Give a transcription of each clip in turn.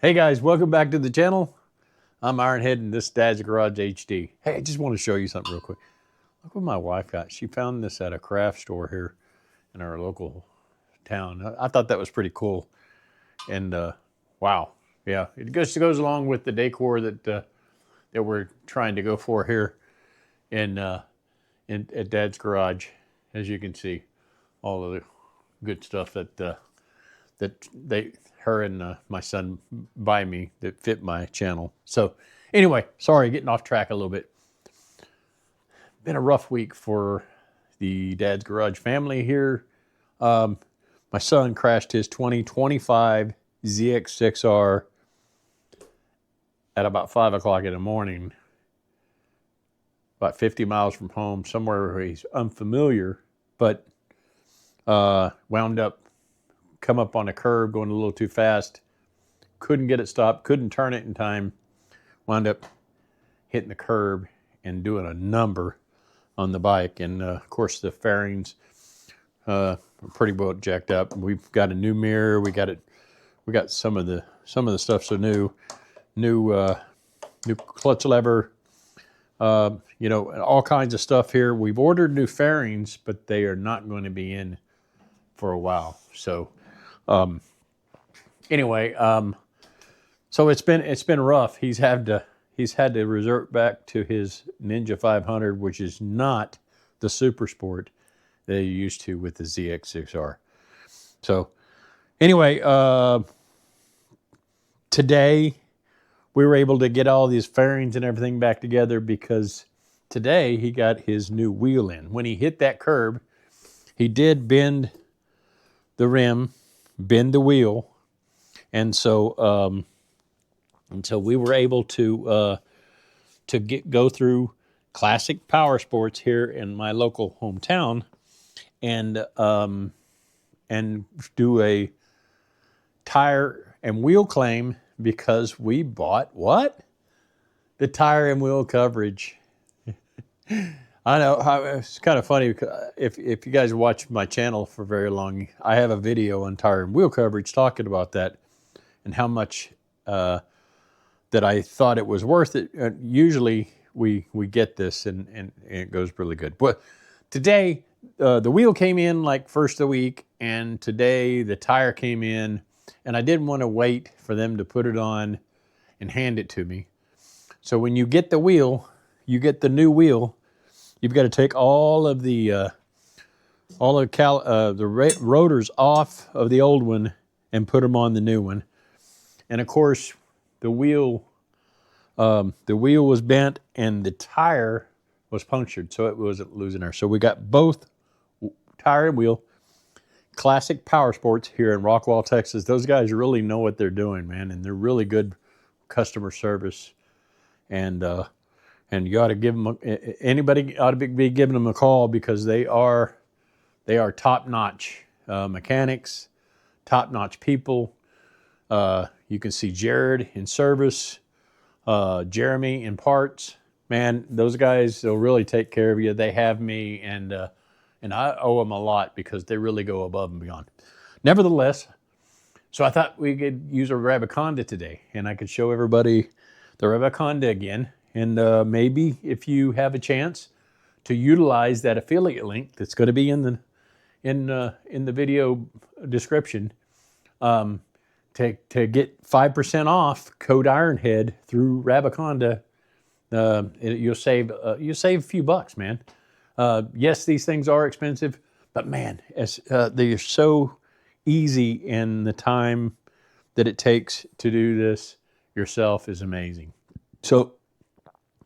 Hey guys, welcome back to the channel. I'm Ironhead and this is Dad's Garage HD. Hey, I just want to show you something real quick. Look what my wife got. She found this at a craft store here in our local town. I thought that was pretty cool. And wow, yeah, it goes along with the decor that we're trying to go for here at Dad's Garage. As you can see, all of the good stuff that her and my son buy me that fit my channel. So anyway, sorry, getting off track a little bit. Been a rough week for the Dad's Garage family here. My son crashed his 2025 ZX6R at about 5 o'clock in the morning, about 50 miles from home, somewhere where he's unfamiliar, but wound up come up on a curb going a little too fast, couldn't get it stopped, couldn't turn it in time, wound up hitting the curb and doing a number on the bike. And of course the fairings are pretty well jacked up. We've got a new mirror, we got some of the stuff, so new clutch lever, you know, all kinds of stuff here. We've ordered new fairings, but they are not going to be in for a while. So anyway, so it's been rough. He's had to resort back to his Ninja 500, which is not the super sport that he used to with the ZX6R. So anyway, today we were able to get all these fairings and everything back together because today he got his new wheel in. When he hit that curb, he did bend the rim, bend the wheel, and so we were able to go through Classic Power Sports here in my local hometown, and do a tire and wheel claim because we bought what? The tire and wheel coverage. I know, it's kind of funny because if you guys watch my channel for very long, I have a video on tire and wheel coverage talking about that and how much that I thought it was worth it. Usually we get this and it goes really good. But today the wheel came in like first of the week, and today the tire came in, and I didn't want to wait for them to put it on and hand it to me. So when you get the wheel, you get the new wheel. You've got to take all of the rotors off of the old one and put them on the new one. And of course, the wheel was bent and the tire was punctured, so it wasn't losing air. So we got both tire and wheel. Classic Power Sports here in Rockwall, Texas. Those guys really know what they're doing, man, and they're really good customer service. And you ought to give them, anybody ought to be giving them a call because they are top-notch mechanics, top-notch people. You can see Jared in service, Jeremy in parts. Man, those guys, they'll really take care of you. They have me, and I owe them a lot because they really go above and beyond. Nevertheless, so I thought we could use a Rabaconda today, and I could show everybody the Rabaconda again. And maybe if you have a chance to utilize that affiliate link that's going to be in the video description, to get 5% off, code Ironhead through Rabaconda, you'll save a few bucks, man. Yes, these things are expensive, but man, they're so easy, and the time that it takes to do this yourself is amazing. So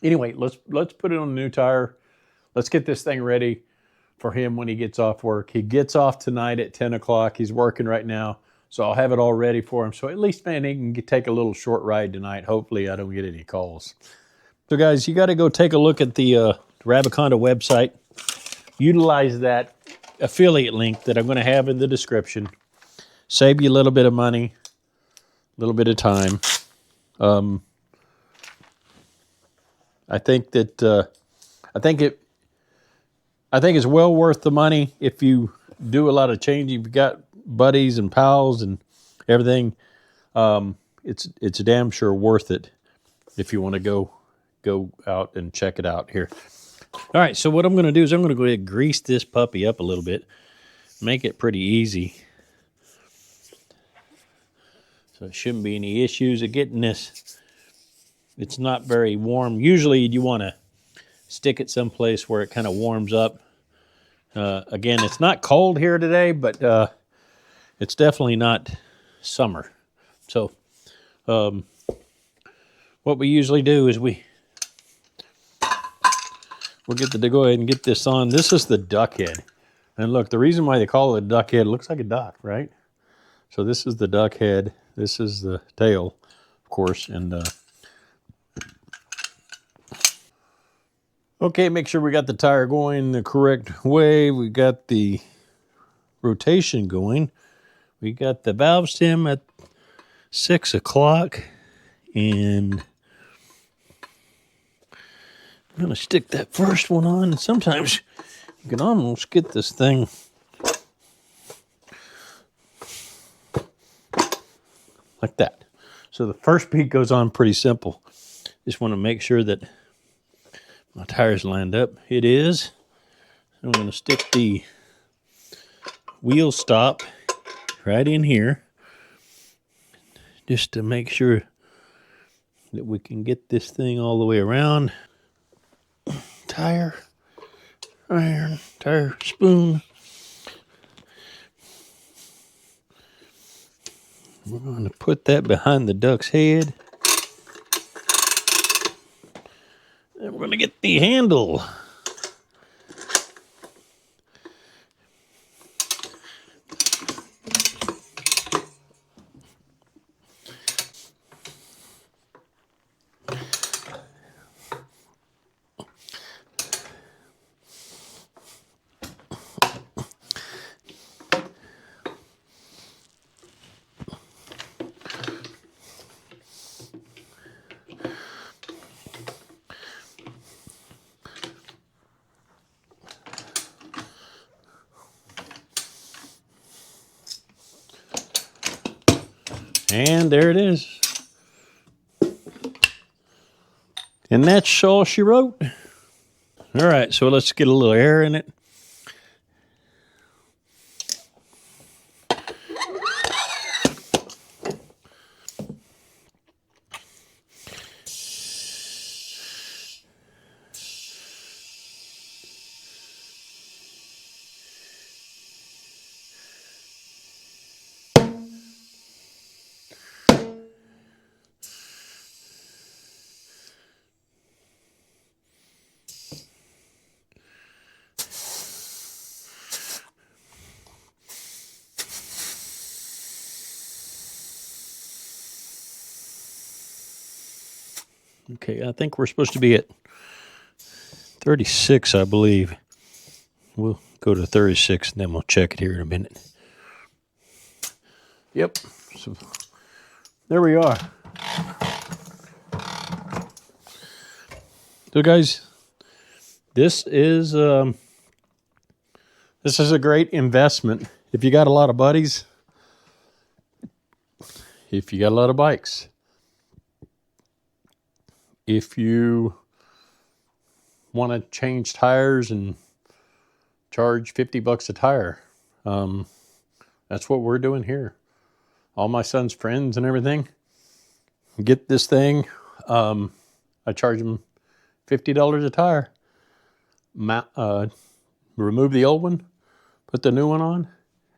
anyway, let's put it on a new tire. Let's get this thing ready for him when he gets off work. He gets off tonight at 10 o'clock. He's working right now, so I'll have it all ready for him. So at least, man, he can take a little short ride tonight. Hopefully I don't get any calls. So guys, you got to go take a look at the Rabaconda website. Utilize that affiliate link that I'm going to have in the description. Save you a little bit of money, a little bit of time. I think it's well worth the money if you do a lot of changing. You've got buddies and pals and everything. it's damn sure worth it if you want to go out and check it out here. All right, so what I'm going to do is I'm going to go ahead and grease this puppy up a little bit, make it pretty easy. So it shouldn't be any issues of getting this. It's not very warm. Usually you want to stick it someplace where it kind of warms up. Again, it's not cold here today, but it's definitely not summer. So what we usually do is we'll get to go ahead and get this on. This is the duck head. And look, the reason why they call it a duck head, it looks like a duck, right? So this is the duck head. This is the tail, of course. And okay, make sure we got the tire going the correct way. We got the rotation going. We got the valve stem at 6 o'clock. And I'm going to stick that first one on. And sometimes you can almost get this thing like that. So the first bead goes on pretty simple. Just want to make sure that my tire's lined up. It is. I'm going to stick the wheel stop right in here just to make sure that we can get this thing all the way around. Tire, iron, tire, spoon. We're going to put that behind the duck's head. And we're going to get the handle. And there it is. And that's all she wrote. All right, so let's get a little air in it. Okay, I think we're supposed to be at 36, I believe. We'll go to 36, and then we'll check it here in a minute. Yep. So there we are. So, guys, this is a great investment if you got a lot of buddies, if you got a lot of bikes. If you want to change tires and charge $50 a tire, that's what we're doing here. All my son's friends and everything get this thing. I charge them $50 a tire. Remove the old one, put the new one on,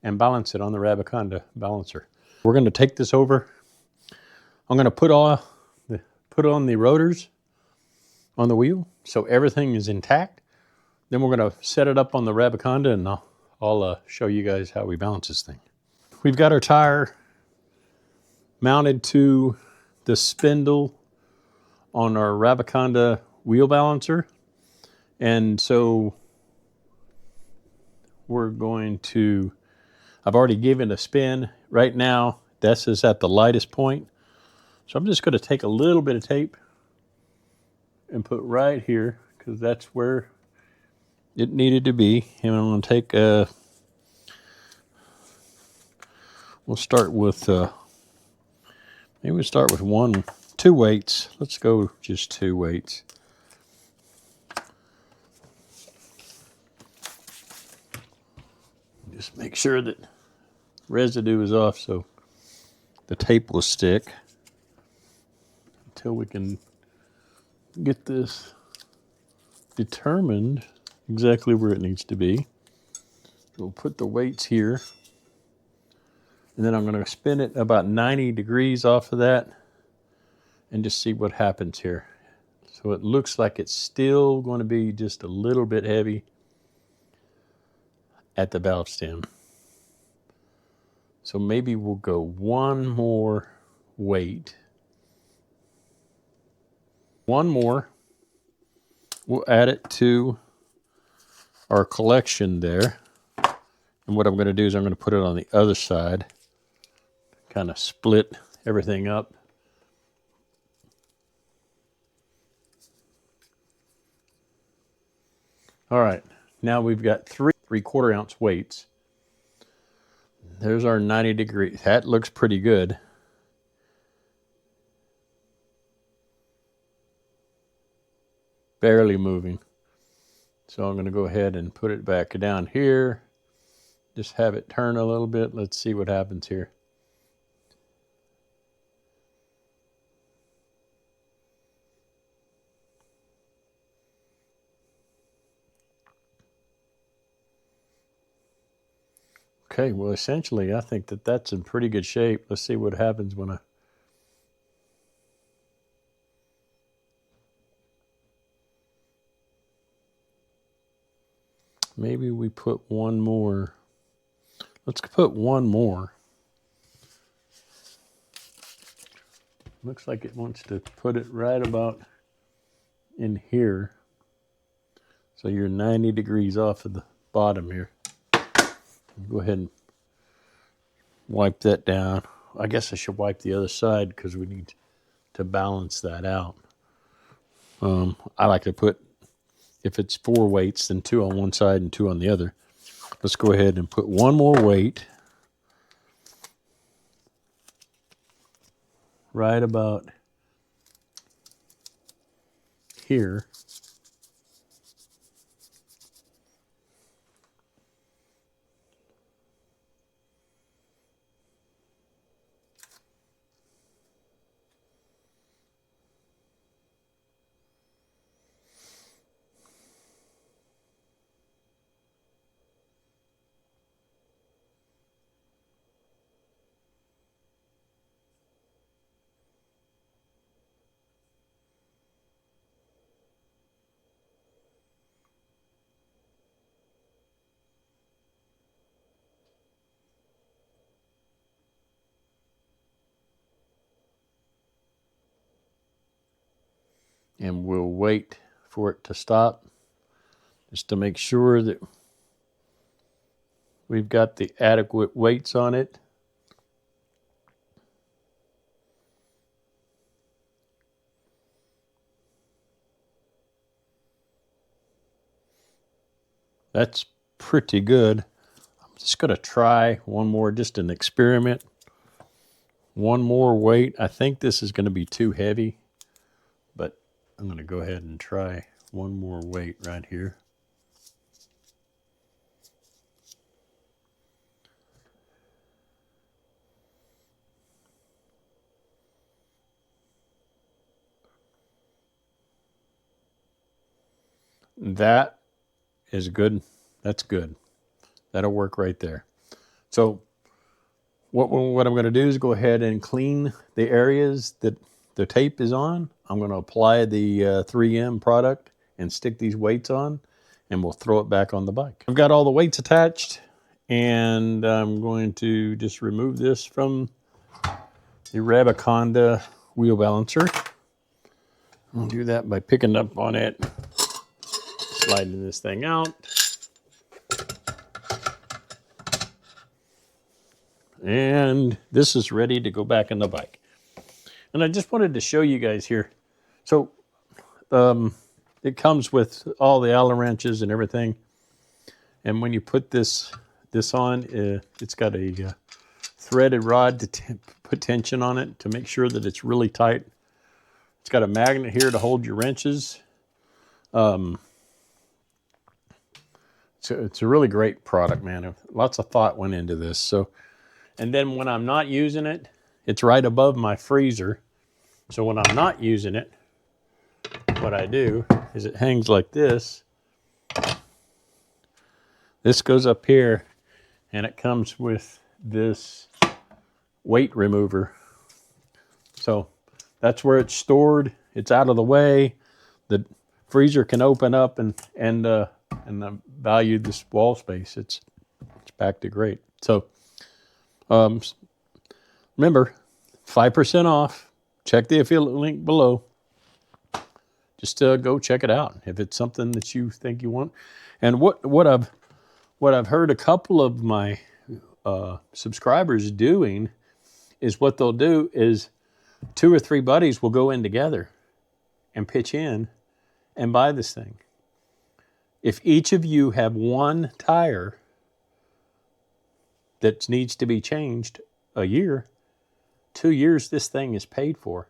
and balance it on the Rabaconda balancer. We're going to take this over. I'm going to put on the rotors on the wheel so everything is intact. Then we're going to set it up on the Rabaconda, and I'll show you guys how we balance this thing. We've got our tire mounted to the spindle on our Rabaconda wheel balancer, and so we're going to, I've already given a spin. Right now this is at the lightest point. So I'm just going to take a little bit of tape and put right here, because that's where it needed to be. And I'm going to take we'll start with Maybe we start with two weights. Let's go just 2 weights. Just make sure that residue is off so the tape will stick until we can get this determined exactly where it needs to be. We'll put the weights here, and then I'm going to spin it about 90 degrees off of that and just see what happens here. So it looks like it's still going to be just a little bit heavy at the valve stem. So maybe we'll go one more weight. One more. We'll add it to our collection there. And what I'm going to do is I'm going to put it on the other side. Kind of split everything up. All right, now we've got 3 3/4 ounce weights. There's our 90 degrees. That looks pretty good. Barely moving. So I'm going to go ahead and put it back down here. Just have it turn a little bit. Let's see what happens here. Okay, well, essentially, I think that that's in pretty good shape. Let's see what happens when I... Maybe we put one more. Let's put one more. Looks like it wants to put it right about in here. So you're 90 degrees off of the bottom here. Go ahead and wipe that down. I guess I should wipe the other side because we need to balance that out. I like to put, if it's 4 weights, then 2 on one side and 2 on the other. Let's go ahead and put one more weight right about here. And we'll wait for it to stop just to make sure that we've got the adequate weights on it. That's pretty good. I'm just going to try one more, just an experiment. One more weight. I think this is going to be too heavy, but I'm going to go ahead and try one more weight right here. That is good. That's good. That'll work right there. So what I'm going to do is go ahead and clean the areas that the tape is on. I'm going to apply the 3M product and stick these weights on, and we'll throw it back on the bike. I've got all the weights attached, and I'm going to just remove this from the Rabaconda wheel balancer. I'll do that by picking up on it, sliding this thing out. And this is ready to go back in the bike. And I just wanted to show you guys here. So it comes with all the Allen wrenches and everything. And when you put this on, it's got a threaded rod to put tension on it to make sure that it's really tight. It's got a magnet here to hold your wrenches. It's a really great product, man. Lots of thought went into this. So, and then when I'm not using it, it's right above my freezer. So when I'm not using it, what I do is it hangs like this. This goes up here, and it comes with this weight remover. So that's where it's stored. It's out of the way. The freezer can open up and value this wall space. It's packed it great. So remember, 5% off. Check the affiliate link below. Just go check it out if it's something that you think you want. And what I've heard a couple of my subscribers doing is what they'll do is 2 or 3 buddies will go in together and pitch in and buy this thing. If each of you have one tire that needs to be changed a year, 2 years this thing is paid for.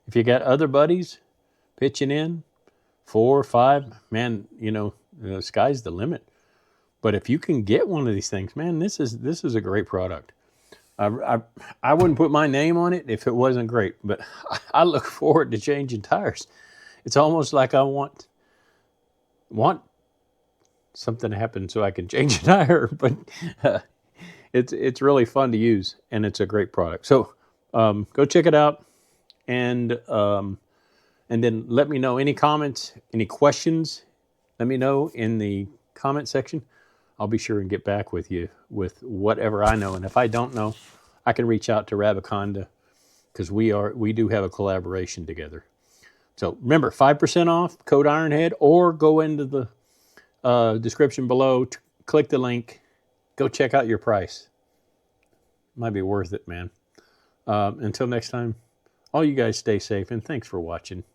If you got other buddies pitching in, 4 or 5, man, the sky's the limit. But if you can get one of these things, man, this is a great product. I wouldn't put my name on it if it wasn't great, but I look forward to changing tires. It's almost like I want something to happen so I can change a tire, but it's really fun to use, and it's a great product. So go check it out, and then let me know any comments, any questions. Let me know in the comment section. I'll be sure and get back with you with whatever I know. And if I don't know, I can reach out to Rabaconda because we do have a collaboration together. So remember, 5% off, code Ironhead, or go into the description below, click the link, go check out your price. Might be worth it, man. Until next time, all you guys stay safe, and thanks for watching.